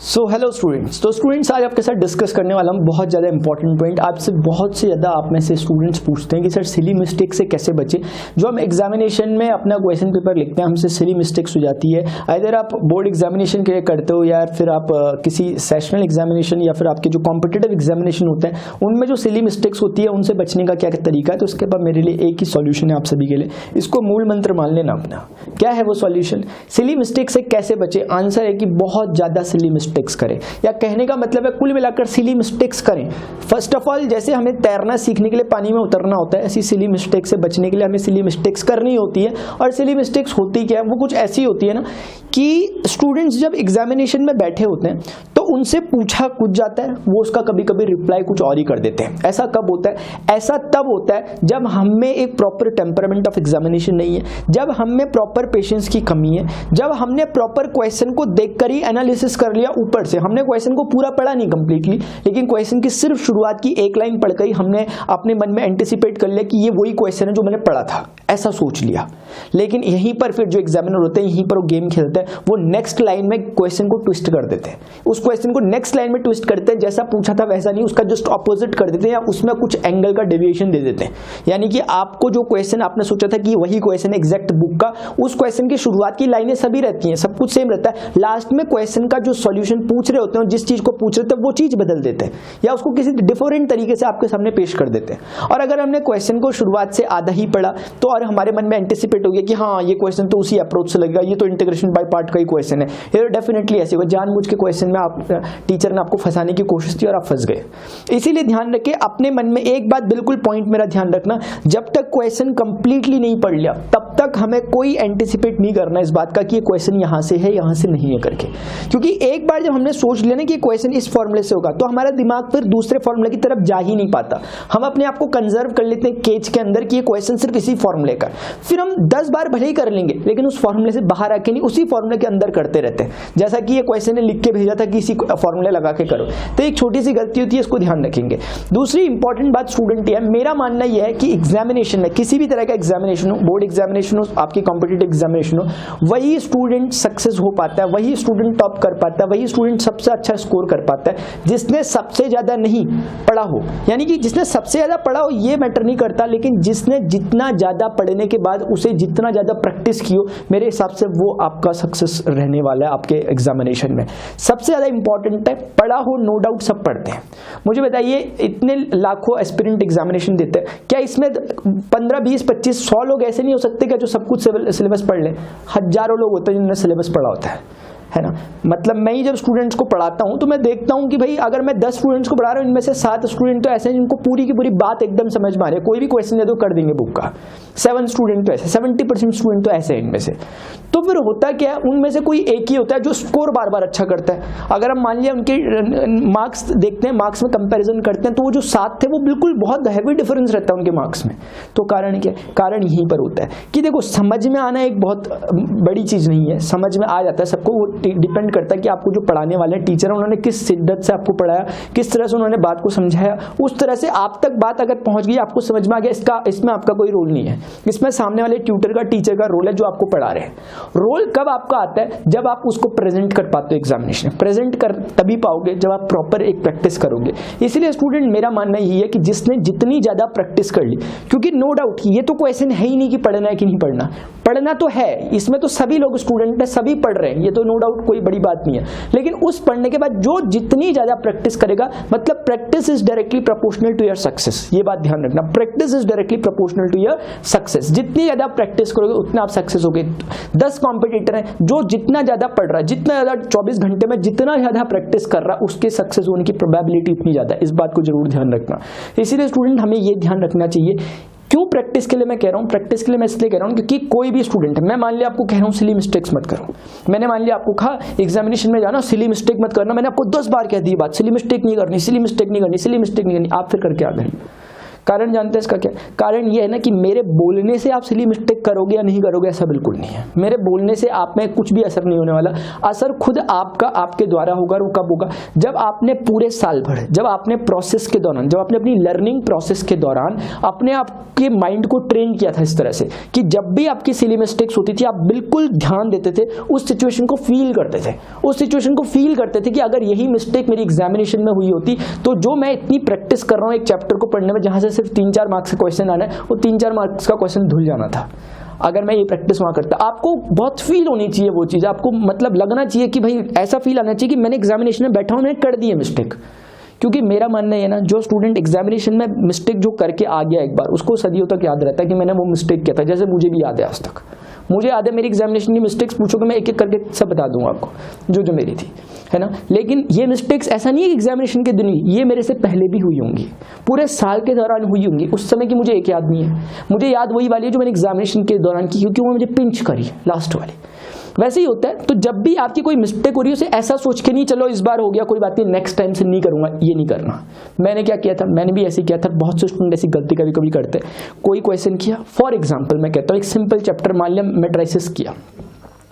So hello students. तो students आज आपके साथ डिस्कस करने वाला हूँ बहुत ज़्यादा इंपॉर्टेंट पॉइंट। आपसे बहुत से ज़्यादा आप में से स्टूडेंट्स पूछते हैं कि सर सिली मिस्टेक से कैसे बचे। जो हम एग्जामिनेशन में अपना क्वेश्चन पेपर लिखते हैं हमसे सिली मिस्टेक्स हो जाती है। अगर आप बोर्ड एग्जामिनेशन के लिए करते हो या फिर आप किसी सेशनल एग्जामिनेशन या फिर आपके जो कॉम्पिटिटिव एग्जामिनेशन होते हैं उनमें जो सिली मिस्टेक्स होती है उनसे बचने का क्या तरीका है। तो उसके बाद मेरे लिए एक ही सॉल्यूशन है आप सभी के लिए, इसको मूल मंत्र मान लेना अपना। क्या है वो सॉल्यूशन? सिली मिस्टेक से कैसे बचे? आंसर है कि बहुत ज़्यादा सिली मिस्टेक्स करें, या कहने का मतलब है कुल मिलाकर सिली मिस्टेक्स करें। फर्स्ट ऑफ ऑल जैसे हमें तैरना सीखने के लिए पानी में उतरना होता है, ऐसी सिली मिस्टेक से बचने के लिए हमें सिली मिस्टेक्स करनी होती है। और सिली मिस्टेक्स होती क्या है? वो कुछ ऐसी होती है ना कि स्टूडेंट्स जब एग्जामिनेशन में बैठे होते हैं तो उनसे पूछा कुछ जाता है, वो उसका कभी कभी रिप्लाई कुछ और ही कर देते हैं। ऐसा कब होता है? ऐसा तब होता है जब हमें एक प्रॉपर टेम्परामेंट ऑफ एग्जामिनेशन नहीं है, जब हमें प्रॉपर पेशेंस की कमी है, जब हमने प्रॉपर क्वेश्चन को देखकर ही एनालिसिस कर लिया ऊपर से। हमने क्वेश्चन को पूरा पढ़ा नहीं कंप्लीटली, लेकिन क्वेश्चन की सिर्फ शुरुआत की एक लाइन पढ़कर ही हमने अपने मन में एंटिसिपेट कर लिया कि ये वही क्वेश्चन है जो मैंने पढ़ा था, ऐसा सोच लिया। लेकिन यहीं पर फिर जो एग्जामिनर होते हैं यहीं पर वो गेम खेलते हैं, वो नेक्स्ट लाइन में क्वेश्चन को ट्विस्ट कर देते हैं। उस क्वेश्चन को नेक्स्ट लाइन में ट्विस्ट करते हैं, जैसा पूछा था वैसा नहीं, उसका जस्ट ऑपोजिट कर देते हैं या उसमें कुछ एंगल का डेविएशन दे देते हैं। यानी कि आपको जो क्वेश्चन आपने सोचा था कि वही क्वेश्चन एग्जैक्ट बुक का, उस क्वेश्चन की शुरुआत की लाइनें सभी रहती हैं, सब कुछ सेम रहता है, लास्ट में क्वेश्चन का जो सॉल्यूशन पूछ रहे होते हैं, जिस चीज को पूछ रहे थे वो चीज बदल देते हैं या उसको किसी डिफरेंट तरीके से आपके सामने पेश कर देते हैं। और अगर हमने क्वेश्चन को शुरुआत से आधा ही पढ़ा तो और हमारे मन में एंटिसिपेट हो गया कि हाँ ये क्वेश्चन तो उसी अप्रोच से लगेगा, ये तो इंटीग्रेशन बाय पार्ट का ही क्वेश्चन है, ये डेफिनेटली ऐसे होगा। जानबूझ के क्वेश्चन में आप टीचर ने आपको फंसाने की कोशिश की और आप फंस गए। इसीलिए ध्यान रखें अपने मन में एक बात, बिल्कुल पॉइंट मेरा ध्यान रखना, जब तक क्वेश्चन कंप्लीटली नहीं पढ़ लिया तब तक हमें कोई एंटिसिपेट नहीं करना इस बात का कि ये क्वेश्चन यहां से है यहां से नहीं है करके। क्योंकि एक बार जब हमने सोच लिया ना कि क्वेश्चन इस फॉर्मूले से होगा तो हमारा दिमाग फिर दूसरे फॉर्मूले की तरफ जा ही नहीं पाता। हम अपने आप को कंजर्व कर लेते हैं केज के अंदर कि ये क्वेश्चन सिर्फ इसी फॉर्मूले का, फिर हम 10 बार भले ही कर लेंगे लेकिन उस फॉर्मूले से बाहर आके नहीं, उसी फॉर्मूले के अंदर करते रहते हैं। जैसा कि ये क्वेश्चन ने लिख के भेजा था कि इसी फॉर्मूले लगा के करो, तो एक छोटी सी गलती होती है, इसको ध्यान रखेंगे। दूसरी इंपॉर्टेंट बात स्टूडेंट है, मेरा मानना यह है कि एग्जामिनेशन में, किसी भी तरह का एग्जामिनेशन हो, बोर्ड एग्जामिनेशन हो, आपकी कॉम्पिटिटिव एग्जामिनेशन हो, वही स्टूडेंट सक्सेस हो पाता है, वही स्टूडेंट टॉप कर पाता है, वही स्टूडेंट सबसे अच्छा स्कोर कर पाता है जिसने सबसे ज्यादा नहीं पढ़ा हो। यानी कि जिसने सबसे ज्यादा पढ़ा हो ये मैटर नहीं करता, लेकिन जिसने जितना ज्यादा पढ़ने के बाद उसे जितना ज्यादा प्रैक्टिस की हो, मेरे हिसाब से वो आपका सक्सेस रहने वाला है आपके एग्जामिनेशन में। सबसे ज्यादा इंपॉर्टेंट है पढ़ा हो, नो डाउट सब पढ़ते हैं। मुझे बताइए इतने लाखों एस्पिरेंट एग्जामिनेशन देते हैं, क्या इसमें 15, 20, 25, 100 लोग ऐसे नहीं हो सकते क्या जो सब कुछ सिलेबस पढ़ ले? हजारों लोग होते हैं जिन्होंने सिलेबस पढ़ा होता है ना। मतलब मैं ही जब स्टूडेंट्स को पढ़ाता हूं तो मैं देखता हूं कि भाई अगर मैं 10 स्टूडेंट्स को पढ़ा रहा हूं इनमें से 7 स्टूडेंट तो ऐसे हैं जिनको पूरी की पूरी बात एकदम समझ में आ रही है, कोई भी क्वेश्चन दे दो कर देंगे बुक का। 7 स्टूडेंट तो ऐसे, 70% स्टूडेंट तो ऐसे हैं इनमें से। तो फिर होता क्या है, उनमें से कोई एक ही होता है जो स्कोर बार बार अच्छा करता है। अगर हम मान लिया उनके मार्क्स देखते हैं, मार्क्स में कंपेरिजन करते हैं, तो वो जो 7 थे वो बिल्कुल बहुत हैवी डिफरेंस रहता है उनके मार्क्स में। तो कारण क्या? कारण यहीं पर होता है कि देखो समझ में आना एक बहुत बड़ी चीज नहीं है, समझ में आ जाता है सबको, वो डिपेंड करता है कि आपको जो पढ़ाने वाले टीचर उन्होंने किस शिद्दत से आपको पढ़ाया, किस तरह से उन्होंने बात को समझाया, उस तरह से आप तक बात अगर पहुंच गई, आपको समझ में आ गया, इसमें आपका कोई रोल नहीं है। इसमें सामने वाले ट्यूटर का, टीचर का रोल है जो आपको पढ़ा रहे हैं। रोल कब आपका आता है? जब आप उसको प्रेजेंट कर पाते हो एग्जामिनेशन। प्रेजेंट कर तभी पाओगे जब आप प्रॉपर एक प्रैक्टिस करोगे। इसलिए स्टूडेंट मेरा मानना यही है कि जिसने जितनी ज्यादा प्रैक्टिस कर ली, क्योंकि नो डाउट ये तो क्वेश्चन है ही नहीं कि पढ़ना है कि नहीं पढ़ना, पढ़ना तो है, इसमें तो सभी लोग स्टूडेंट है, सभी पढ़ रहे हैं, ये तो नो डाउट कोई बड़ी बात नहीं है। लेकिन उस पढ़ने के बाद जो जितनी ज्यादा प्रैक्टिस करेगा, मतलब practice is directly proportional to your success, ये बात ध्यान रखना। Practice is directly proportional to your success. जितनी ज्यादा प्रैक्टिस करोगे उतना आप सक्सेस होगे। 10 कॉम्पिटिटर हैं, जो जितना ज्यादा पढ़ रहा है, जितना ज्यादा 24 घंटे में जितना ज्यादा प्रैक्टिस कर रहा है, उसके सक्सेस होने की प्रोबेबिलिटी इतनी ज्यादा है। इस बात को जरूर ध्यान रखना। इसीलिए स्टूडेंट हमें यह ध्यान रखना चाहिए। क्यों प्रैक्टिस के लिए मैं कह रहा हूं? प्रैक्टिस के लिए मैं इसलिए कह रहा हूं क्योंकि कोई भी स्टूडेंट है, मैं मान लिया आपको कह रहा हूं सिली मिस्टेक्स मत करो, मैंने मान लिया आपको कहा एग्जामिनेशन में जाना सिली मिस्टेक मत करना, मैंने आपको 10 बार कह दी बात, सिली मिस्टेक नहीं करनी, सिली मिस्टेक नहीं करनी, सिली मिस्टेक नहीं करनी, आप फिर करके आ गए। कारण जानते हैं इसका क्या? कारण ये है ना कि मेरे बोलने से आप सिली मिस्टेक करोगे या नहीं करोगे, ऐसा बिल्कुल नहीं है। मेरे बोलने से आप में कुछ भी असर नहीं होने वाला। असर खुद आपका आपके द्वारा होगा। और वो कब होगा? जब आपने पूरे साल भर, जब आपने प्रोसेस के दौरान, जब आपने अपनी लर्निंग प्रोसेस के दौरान अपने आपके माइंड को ट्रेन किया था इस तरह से कि जब भी आपकी सिली मिस्टेक्स होती थी आप बिल्कुल ध्यान देते थे, उस सिचुएशन को फील करते थे, उस सिचुएशन को फील करते थे कि अगर यही मिस्टेक मेरी एग्जामिनेशन में हुई होती तो जो मैं इतनी प्रैक्टिस कर रहा हूं एक चैप्टर को पढ़ने में जहां से सिर्फ 3-4 मार्क्स का क्वेश्चन आना है, वो 3-4 मार्क्स का क्वेश्चन धुल जाना था अगर मैं ये प्रैक्टिस वहां करता। आपको बहुत फील होनी चाहिए वो चीज, आपको मतलब लगना चाहिए कि भाई ऐसा फील आना चाहिए कि मैंने एग्जामिनेशन में बैठा हूं, मैंने कर दी है मिस्टेक। क्योंकि मेरा मानना है ना, जो स्टूडेंट एग्जामिनेशन में मिस्टेक जो करके आ गया एक बार, उसको सदियों तक याद रहता है कि मैंने वो मिस्टेक किया था। जैसे मुझे भी याद है, आज तक मुझे याद है मेरी एग्जामिनेशन की मिस्टेक्स पूछोगे मैं एक एक करके सब बता दूंगा आपको जो जो मेरी थी, है ना। लेकिन ये मिस्टेक्स ऐसा नहीं है कि एग्जामिनेशन के दिन हुई, ये मेरे से पहले भी हुई होंगी, पूरे साल के दौरान हुई होंगी। उस समय की मुझे एक याद नहीं है, मुझे याद वही वाली है जो मैंने एग्जामिनेशन के दौरान की, क्योंकि वो मुझे पिंच करी लास्ट वाली। वैसे ही होता है। तो जब भी आपकी कोई मिस्टेक हो रही है उसे ऐसा सोच के नहीं चलो इस बार हो गया कोई बात नहीं, नेक्स्ट टाइम से नहीं करूंगा, ये नहीं करना। मैंने क्या किया था, मैंने भी ऐसे किया था। बहुत से स्टूडेंट ऐसी गलती कभी कभी करते हैं। कोई क्वेश्चन किया, फॉर एग्जाम्पल मैं कहता हूँ एक सिंपल चैप्टर मान लिया मैट्रिसेस किया,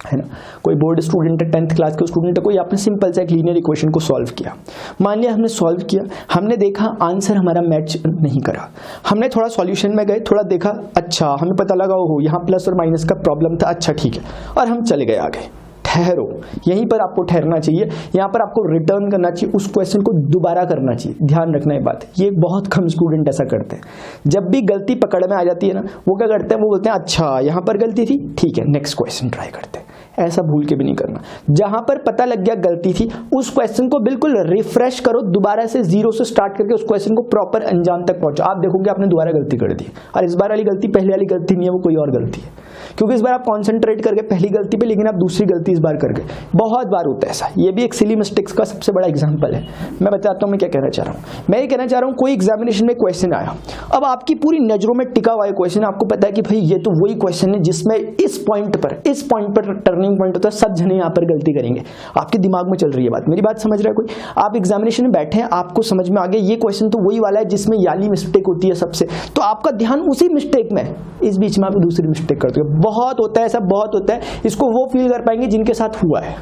है ना। कोई बोर्ड स्टूडेंट है, 10th क्लास के स्टूडेंट है, कोई आपने सिंपल सा एक लीनियर इक्वेशन को सॉल्व किया। मान लिया हमने सॉल्व किया, हमने देखा आंसर हमारा मैच नहीं करा, हमने थोड़ा सॉल्यूशन में गए, थोड़ा देखा, अच्छा हमें पता लगा हो यहाँ प्लस और माइनस का प्रॉब्लम था, अच्छा ठीक है, और हम चले गए आगे। ठहरो, यहीं पर आपको ठहरना चाहिए, यहाँ पर आपको रिटर्न करना चाहिए, उस क्वेश्चन को दोबारा करना चाहिए। ध्यान रखना ये बात, ये बहुत कम स्टूडेंट ऐसा करते हैं। जब भी गलती पकड़ में आ जाती है ना, वो क्या करते हैं, वो बोलते हैं अच्छा यहाँ पर गलती थी, ठीक है नेक्स्ट क्वेश्चन ट्राई करते हैं। ऐसा भूल के भी नहीं करना। जहां पर पता लग गया गलती थी, उस क्वेश्चन को बिल्कुल रिफ्रेश करो, दोबारा से जीरो से स्टार्ट करके उस क्वेश्चन को प्रॉपर अंजाम तक पहुंचो। आप देखोगे आपने दोबारा गलती कर दी, और इस बार वाली गलती पहले वाली गलती नहीं है, वो कोई और गलती है। क्योंकि इस बार आप कॉन्सेंट्रेट करके पहली गलती पे, लेकिन आप दूसरी गलती इस बार कर गए। बहुत बार होता है ऐसा। ये भी एक सिली मिस्टेक्स का सबसे बड़ा एग्जांपल है। मैं बताता हूं मैं क्या कहना चाह रहा हूं। मैं ये कहना चाह रहा हूं, कोई एग्जामिनेशन में क्वेश्चन आया, अब आपकी पूरी नजरों में टिका हुआ है क्वेश्चन, आपको पता है कि भाई ये तो वही क्वेश्चन है जिसमें इस पॉइंट पर टर्निंग पॉइंट होता है, सब जने यहाँ पर गलती करेंगे। आपके दिमाग में चल रही है बात, मेरी बात समझ रहा है कोई? आप एग्जामिनेशन में बैठे हैं, आपको समझ में आ गया ये क्वेश्चन तो वही वाला है जिसमें याली मिस्टेक होती है सबसे, तो आपका ध्यान उसी मिस्टेक में, इस बीच में आप दूसरी मिस्टेक करते हो। बहुत होता है ऐसा, बहुत होता है। इसको वो फील कर पाएंगे जिनके साथ हुआ है,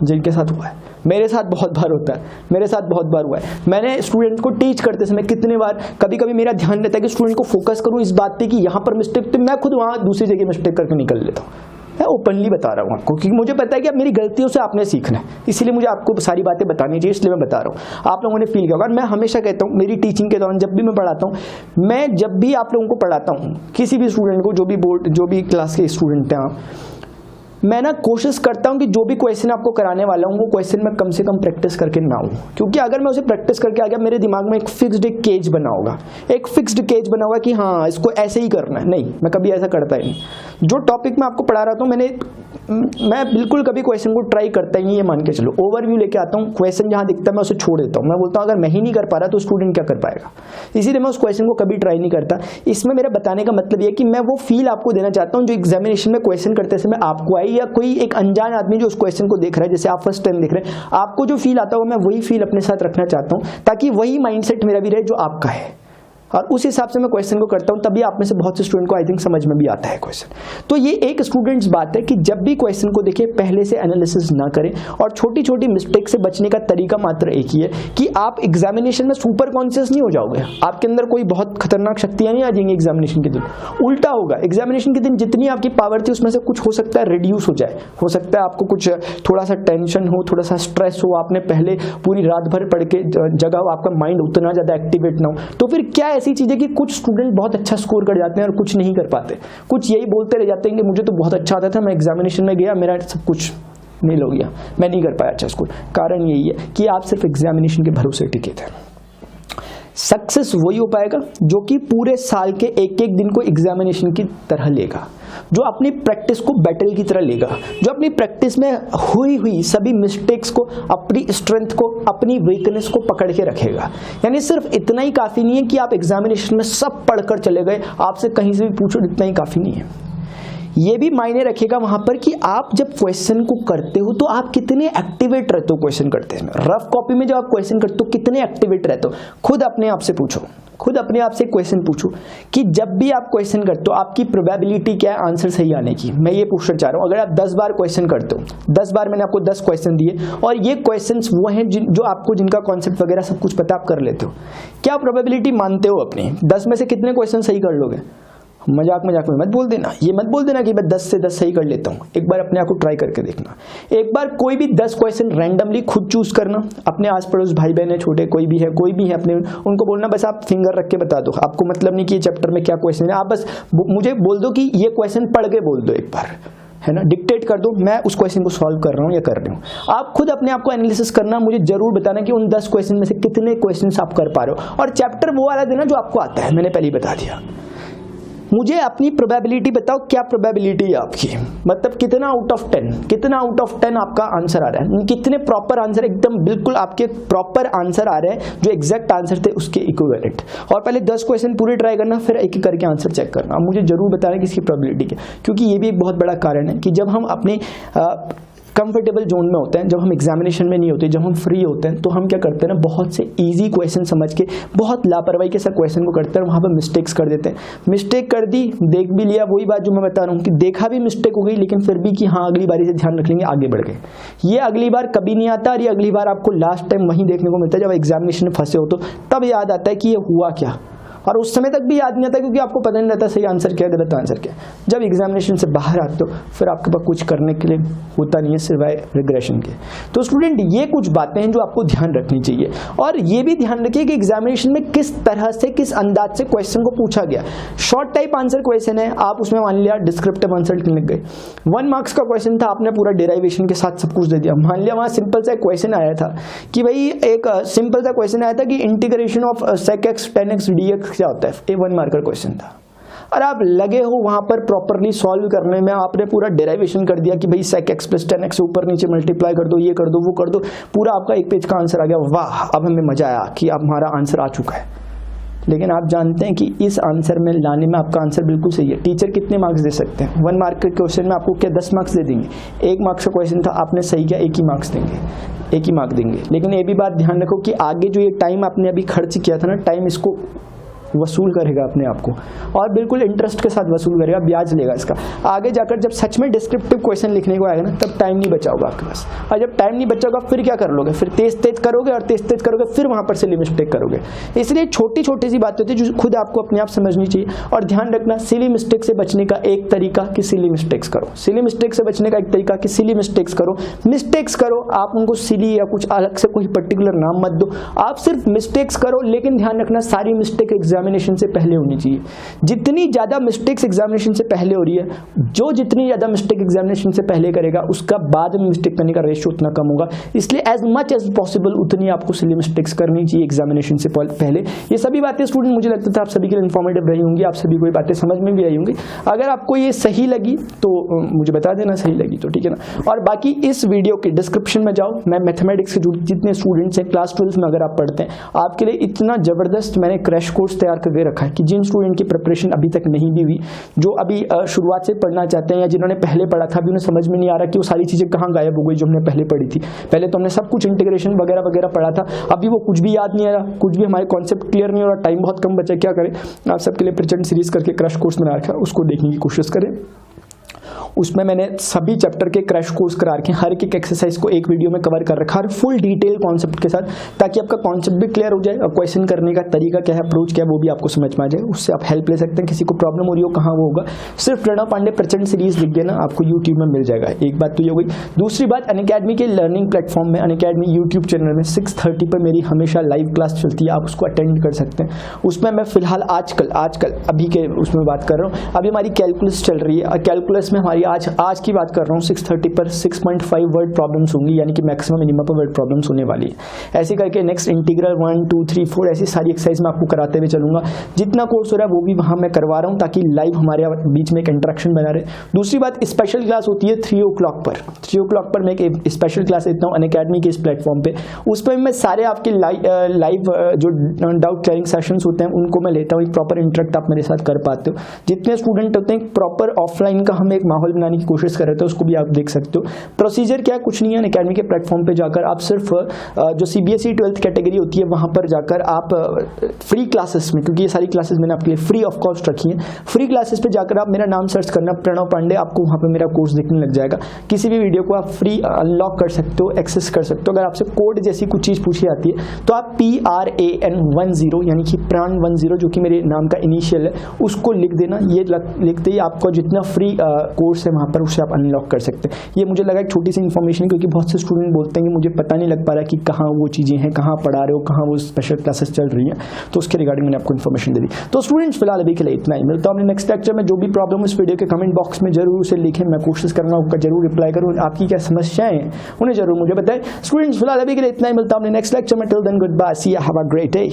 जिनके साथ हुआ है। मेरे साथ बहुत बार होता है, मेरे साथ बहुत बार हुआ है। मैंने स्टूडेंट को टीच करते समय कितने बार, कभी कभी मेरा ध्यान रहता है कि स्टूडेंट को फोकस करूं इस बात पे कि यहां पर मिस्टेक, तो मैं खुद वहां दूसरी जगह मिस्टेक करके निकल लेता हूं। मैं ओपनली बता रहा हूं आपको, क्योंकि मुझे पता है कि अब मेरी गलतियों से आपने सीखना है, इसीलिए मुझे आपको सारी बातें बतानी चाहिए, इसलिए मैं बता रहा हूं। आप लोगों ने फील किया होगा, मैं हमेशा कहता हूं मेरी टीचिंग के दौरान, जब भी मैं पढ़ाता हूं, मैं जब भी आप लोगों को पढ़ाता हूं, किसी भी स्टूडेंट को, जो भी क्लास के स्टूडेंट हैं आप, मैं ना कोशिश करता हूं कि जो भी क्वेश्चन आपको कराने वाला हूं वो क्वेश्चन में कम से कम प्रैक्टिस करके ना हो। क्योंकि अगर मैं उसे प्रैक्टिस करके आ गया, मेरे दिमाग में एक फिक्स्ड केज बना होगा, एक फिक्स्ड केज बना होगा कि हाँ इसको ऐसे ही करना है। नहीं, मैं कभी ऐसा करता ही नहीं। जो टॉपिक मैं आपको पढ़ा रहा था, मैं बिल्कुल कभी क्वेश्चन को ट्राई करता ही नहीं, ये मान के चलो। ओवरव्यू लेके आता हूँ, क्वेश्चन जहां दिखता है मैं उसे छोड़ देता हूँ। मैं बोलता हूँ अगर मैं ही नहीं कर पा रहा तो स्टूडेंट क्या कर पाएगा, इसीलिए मैं उस क्वेश्चन को कभी ट्राई नहीं करता। इसमें मेरा बताने का मतलब ये कि मैं वो फील आपको देना चाहता हूँ जो एग्जामिनेशन में क्वेश्चन करते समय आपको आई, या कोई एक अनजान आदमी जो उस क्वेश्चन को देख रहा है, जैसे आप फर्स्ट टाइम देख रहे हैं, आपको जो फील आता है मैं वही फील अपने साथ रखना चाहता हूं, ताकि वही माइंडसेट मेरा भी रहे जो आपका है, और उस हिसाब से मैं क्वेश्चन को करता हूं। तभी आप में से बहुत से स्टूडेंट को आई थिंक समझ में भी आता है क्वेश्चन। तो ये एक स्टूडेंट्स बात है कि जब भी क्वेश्चन को देखिए पहले से एनालिसिस ना करें, और छोटी छोटी मिस्टेक से बचने का तरीका मात्र एक ही है कि आप एग्जामिनेशन में सुपर कॉन्शियस नहीं हो जाओगे। आपके अंदर कोई बहुत खतरनाक शक्तियां नहीं आ जाएंगी एग्जामिनेशन के दिन, उल्टा होगा। एग्जामिनेशन के दिन जितनी आपकी पावर थी उसमें से कुछ हो सकता है रिड्यूस हो जाए, हो सकता है आपको कुछ थोड़ा सा टेंशन हो, थोड़ा सा स्ट्रेस हो, आपने पहले पूरी रात भर पढ़ के जगह हो, आपका माइंड उतना ज्यादा एक्टिवेट ना हो। तो फिर क्या ऐसी चीजें कि कुछ स्टूडेंट बहुत अच्छा स्कोर कर जाते हैं और कुछ नहीं कर पाते, कुछ यही बोलते रह जाते हैं कि मुझे तो बहुत अच्छा आता था, मैं एग्जामिनेशन में गया, मेरा सब कुछ नील हो गया, मैं नहीं कर पाया अच्छा स्कोर। कारण यही है कि आप सिर्फ एग्जामिनेशन के भरोसे टिके थे। सक्सेस वही हो पाएगा जो कि पूरे साल के एक एक दिन को एग्जामिनेशन की तरह लेगा, जो अपनी प्रैक्टिस को बैटल की तरह लेगा, जो अपनी प्रैक्टिस में हुई सभी मिस्टेक्स को, अपनी स्ट्रेंथ को, अपनी वीकनेस को पकड़ के रखेगा। यानी सिर्फ इतना ही काफी नहीं है कि आप एग्जामिनेशन में सब पढ़कर चले गए, आपसे कहीं से भी पूछो, इतना ही काफी नहीं है। ये भी मायने रखेगा वहां पर कि आप जब क्वेश्चन को करते हो तो आप कितने एक्टिवेट रहते हो क्वेश्चन करते हैं। रफ कॉपी में जब आप क्वेश्चन करते हो कितने एक्टिवेट रहते हो, खुद अपने आप से पूछो, खुद अपने आप से क्वेश्चन पूछो कि जब भी आप क्वेश्चन करते हो आपकी प्रोबेबिलिटी क्या है आंसर सही आने की। मैं ये पूछना चाह रहा हूँ, अगर आप 10 बार क्वेश्चन करते हो, 10 बार मैंने आपको 10 क्वेश्चन दिए और ये क्वेश्चंस वो हैं जो आपको जिनका कॉन्सेप्ट वगैरह सब कुछ पता आप कर लेते हो, क्या प्रोबेबिलिटी मानते हो अपनी 10 में से कितने क्वेश्चन सही कर लोगे? मजाक में मत बोल देना, ये मत बोल देना कि मैं 10 से 10 सही कर लेता हूँ। एक बार अपने आप को ट्राई करके देखना। एक बार कोई भी 10 क्वेश्चन रैंडमली खुद चूज करना, अपने आस पड़ोस भाई बहन है, छोटे कोई भी है अपने, उनको बोलना बस आप फिंगर रख के बता दो, आपको मतलब नहीं कि ये चैप्टर में क्या क्वेश्चन है, आप बस मुझे बोल दो कि ये क्वेश्चन पढ़ के बोल दो एक बार, है ना, डिक्टेट कर दो, मैं उस क्वेश्चन को सॉल्व कर रहा हूँ या कर रही हूँ। आप खुद अपने आप को एनालिसिस करना, मुझे जरूर बताना कि उन 10 क्वेश्चन में से कितने क्वेश्चंस आप कर पा रहे हो, और चैप्टर वो वाला देना जो आपको आता है, मैंने पहले ही बता दिया। मुझे अपनी प्रोबेबिलिटी बताओ, क्या प्रोबेबिलिटी है आपकी, मतलब कितना आउट ऑफ 10 आपका आंसर आ रहा है, कितने प्रॉपर आंसर, एकदम बिल्कुल आपके प्रॉपर आंसर आ रहे हैं जो एग्जैक्ट आंसर थे उसके इक्विवेलेंट। और पहले 10 क्वेश्चन पूरे ट्राई करना, फिर एक एक करके आंसर चेक करना। मुझे जरूर बताना कि इसकी प्रोबेबिलिटी क्या, क्योंकि ये भी एक बहुत बड़ा कारण है कि जब हम अपने कंफर्टेबल जोन में होते हैं, जब हम एग्जामिनेशन में नहीं होते, जब हम फ्री होते हैं, तो हम क्या करते हैं ना, बहुत से इजी क्वेश्चन समझ के बहुत लापरवाही के साथ क्वेश्चन को करते हैं, वहाँ पर मिस्टेक्स कर देते हैं। मिस्टेक कर दी, देख भी लिया, वही बात जो मैं बता रहा हूँ कि देखा भी मिस्टेक हो गई, लेकिन फिर भी कि हाँ अगली बारी से ध्यान रख लेंगे, आगे बढ़ गए। ये अगली बार कभी नहीं आता, और ये अगली बार आपको लास्ट टाइम वहीं देखने को मिलता है जब एग्जामिनेशन में फंसे हो, तो तब याद आता है कि ये हुआ क्या, और उस समय तक भी याद नहीं आता क्योंकि आपको पता नहीं रहता सही आंसर क्या है गलत आंसर क्या है। जब एग्जामिनेशन से बाहर आते हो फिर आपके पास कुछ करने के लिए होता नहीं है सिवाय रिग्रेशन के। तो स्टूडेंट ये कुछ बातें हैं जो आपको ध्यान रखनी चाहिए, और ये भी ध्यान रखिए कि एग्जामिनेशन में किस तरह से किस अंदाज से क्वेश्चन को पूछा गया। शॉर्ट टाइप आंसर क्वेश्चन है, आप उसमें मान लिया डिस्क्रिप्टिव आंसर लिख गए, 1 मार्क्स का क्वेश्चन था, आपने पूरा डेराइवेशन के साथ सब कुछ दे दिया। मान लिया वहां सिंपल सा क्वेश्चन आया था कि भाई एक सिंपल सा क्वेश्चन आया था कि integration of sec x tan x dx क्या होता है, ये 1 मार्कर क्वेश्चन था, और आप लगे हो वहां पर प्रॉपरली सॉल्व करने में, आपने पूरा डेराइवेशन कर दिया कि भाई sec x plus tan x ऊपर नीचे मल्टीप्लाई कर दो, ये कर दो वो कर दो, पूरा आपका एक पेज का आंसर आ गया। वाह, अब हमें मजा आया कि अब हमारा आंसर आ चुका है। लेकिन आप जानते हैं कि इस आंसर में लाने में आपका आंसर बिल्कुल सही है, टीचर कितने मार्क्स दे सकते हैं? 1 मार्क के क्वेश्चन में आपको क्या 10 मार्क्स दे देंगे? 1 मार्क्स का क्वेश्चन था, आपने सही किया, 1 ही मार्क्स देंगे, 1 ही मार्क देंगे। लेकिन ये भी बात ध्यान रखो कि आगे जो ये टाइम आपने अभी खर्च किया था ना, टाइम इसको वसूल करेगा अपने आप को, और बिल्कुल इंटरेस्ट के साथ वसूल करेगा, ब्याज लेगा इसका। आगे जाकर जब सच में डिस्क्रिप्टिव क्वेश्चन लिखने को आएगा ना, तब टाइम नहीं बचा होगा आपके पास, और जब टाइम नहीं बचा होगा फिर क्या कर लोगे, फिर तेज तेज करोगे, और तेज तेज करोगे फिर वहां पर सिली मिस्टेक करोगे। इसलिए छोटी छोटी सी बातें होती है जो खुद आपको अपने आप समझनी चाहिए, और ध्यान रखना सिली मिस्टेक से बचने का एक तरीका कि सिली मिस्टेक्स करो, सिली मिस्टेक से बचने का एक तरीका कि सिली मिस्टेक्स करो। मिस्टेक्स करो, आप उनको सिली या कुछ अलग से कोई पर्टिकुलर नाम मत दो, आप सिर्फ मिस्टेक्स करो, लेकिन ध्यान रखना सारी मिस्टेक एग्जामिनेशन से पहले होनी चाहिए। जितनी ज्यादा मिस्टेक्स एग्जामिनेशन से पहले हो रही है, जो जितनी ज्यादा मिस्टेक एग्जामिनेशन से पहले करेगा उसका बाद में मिस्टेक करने का रेशियो उतना कम होगा। इसलिए एज मच एज पॉसिबल उतनी आपको सिली मिस्टेक्स करनी चाहिए एग्जामिनेशन से पहले। ये सभी बातें स्टूडेंट मुझे लगता था आप सभी के लिए इन्फॉर्मेटिव रही होंगी, आप सभी को ये बातें समझ में भी आई होंगी। अगर आपको ये सही लगी तो मुझे बता देना, सही लगी तो ठीक है ना। और बाकी इस वीडियो के डिस्क्रिप्शन में जाओ, मैं मैथमेटिक्स से जुड़े जितने स्टूडेंट्स हैं क्लास 12 में अगर आप पढ़ते हैं, आपके लिए इतना जबरदस्त मैंने क्रैश कोर्स तैयार करके रखा है कि जिन स्टूडेंट की प्रिपरेशन अभी तक नहीं भी हुई, जो अभी शुरुआत से पढ़ना चाहते हैं, या जिन्होंने पहले पढ़ा था अभी उन्हें समझ में नहीं आ रहा कि वो सारी चीजें कहाँ गायब हो गई जो हमने पहले पढ़ी थी। पहले तो हमने सब कुछ इंटीग्रेशन वगैरह वगैरह पढ़ा था, अभी वो कुछ भी याद नहीं आ रहा, कुछ भी हमारे कॉन्सेप्ट क्लियर नहीं हो रहा, टाइम बहुत कम बचा, क्या करें। आप सबके लिए प्रचंड सीरीज करके क्रैश कोर्स बना रखा है, उसको देखने की कोशिश करें। उसमें मैंने सभी चैप्टर के क्रैश कोर्स करा रखे हैं, हर एक एक्सरसाइज को एक वीडियो में कवर कर रखा है फुल डिटेल कॉन्सेप्ट के साथ, ताकि आपका कॉन्सेप्ट भी क्लियर हो जाए और क्वेश्चन करने का तरीका क्या है, अप्रोच क्या है, वो भी आपको समझ में आ जाए। उससे आप हेल्प ले सकते हैं, किसी को प्रॉब्लम हो रही हो कहाँ वो होगा, सिर्फ प्रणव पांडे प्रचंड सीरीज लिख देना, आपको यूट्यूब में मिल जाएगा। एक बात तो ये हो गई। दूसरी बात, अनअकैडमी के लर्निंग प्लेटफॉर्म में, अनअकैडमी यूट्यूब चैनल में 6:30 पर मेरी हमेशा लाइव क्लास चलती है, आप उसको अटेंड कर सकते हैं। उसमें मैं फिलहाल आजकल अभी के उसमें बात कर रहा हूँ, अभी हमारी कैलकुलस चल रही है, और कैलकुलस में हमारी हमारी आज की बात कर रहा हूँ 6:30 पर 6.5 वर्ड प्रॉब्लम्स होंगी, यानी कि मैक्सिमम मिनिमम पर वर्ड प्रॉब्लम्स होने वाली है। ऐसे करके नेक्स्ट इंटीग्रल 1 2 3 4 ऐसी सारी एक्सरसाइज मैं आपको कराते हुए चलूंगा। जितना कोर्स हो रहा है वो भी वहाँ मैं करवा रहा हूँ ताकि लाइव हमारे बीच में एक इंटरेक्शन बना रहे। दूसरी बात, स्पेशल क्लास होती है 3 o'clock पर। 3 o'clock पर मैं एक स्पेशल क्लास देता हूँ अनअकैडमी के इस प्लेटफॉर्म पे। उस पर मैं सारे आपके लाइव जो डाउट क्लियरिंग सेशंस होते हैं उनको मैं लेता हूँ, एक प्रॉपर इंटरेक्ट आप मेरे साथ कर पाते हो। जितने स्टूडेंट होते हैं प्रॉपर ऑफलाइन का हम एक माहौल बनाने की कोशिश कर रहे थे, उसको भी आप देख सकते हो। प्रोसीजर क्या है, कुछ नहीं है। अनअकैडमी के प्लेटफॉर्म पे जाकर आप सिर्फ जो CBSE 12th कैटेगरी होती है वहां पर जाकर आप फ्री क्लासेस में, क्योंकि ये सारी क्लासेस मैंने आपके लिए फ्री ऑफ कॉस्ट रखी है, फ्री क्लासेस पे जाकर आप मेरा नाम सर्च करना प्रणव पांडे, आपको वहां पे मेरा कोर्स दिखने लग जाएगा। किसी भी वीडियो को आप फ्री अनलॉक कर सकते हो, एक्सेस कर सकते हो। अगर आपसे कोड जैसी कुछ चीज पूछी जाती है तो आप PRAN10 यानी कि प्राण 10 जो कि मेरे नाम का इनिशियल है उसको लिख देना। ये लिखते ही आपको जितना फ्री कोर्स है वहां पर उसे आप अनलॉक कर सकते हैं। ये मुझे लगा एक छोटी सी इन्फॉर्मेशन, क्योंकि बहुत से स्टूडेंट बोलते हैं कि मुझे पता नहीं लग पा रहा कि कहाँ वो चीजें हैं, कहाँ पढ़ा रहे हो, कहाँ वो स्पेशल क्लासेस चल रही हैं, तो उसके रिगार्डिंग मैंने आपको इन्फॉर्मेशन दे दी। तो स्टूडेंट्स फिलहाल अभी के लिए इतना ही। मिलता हूँ नेक्स्ट लेक्चर में। जो भी प्रॉब्लम इस वीडियो के कमेंट बॉक्स में जरूर उसे लिखें, मैं कोशिश करूंगा उनका जरूर रिप्लाई करूँ। आपकी क्या समस्याएं हैं उन्हें जरूर मुझे बताएं। स्टूडेंट्स फिलहाल अभी के लिए इतना ही। मिलता हूँ नेक्स्ट लेक्चर में। Till then goodbye, see you, have a great day.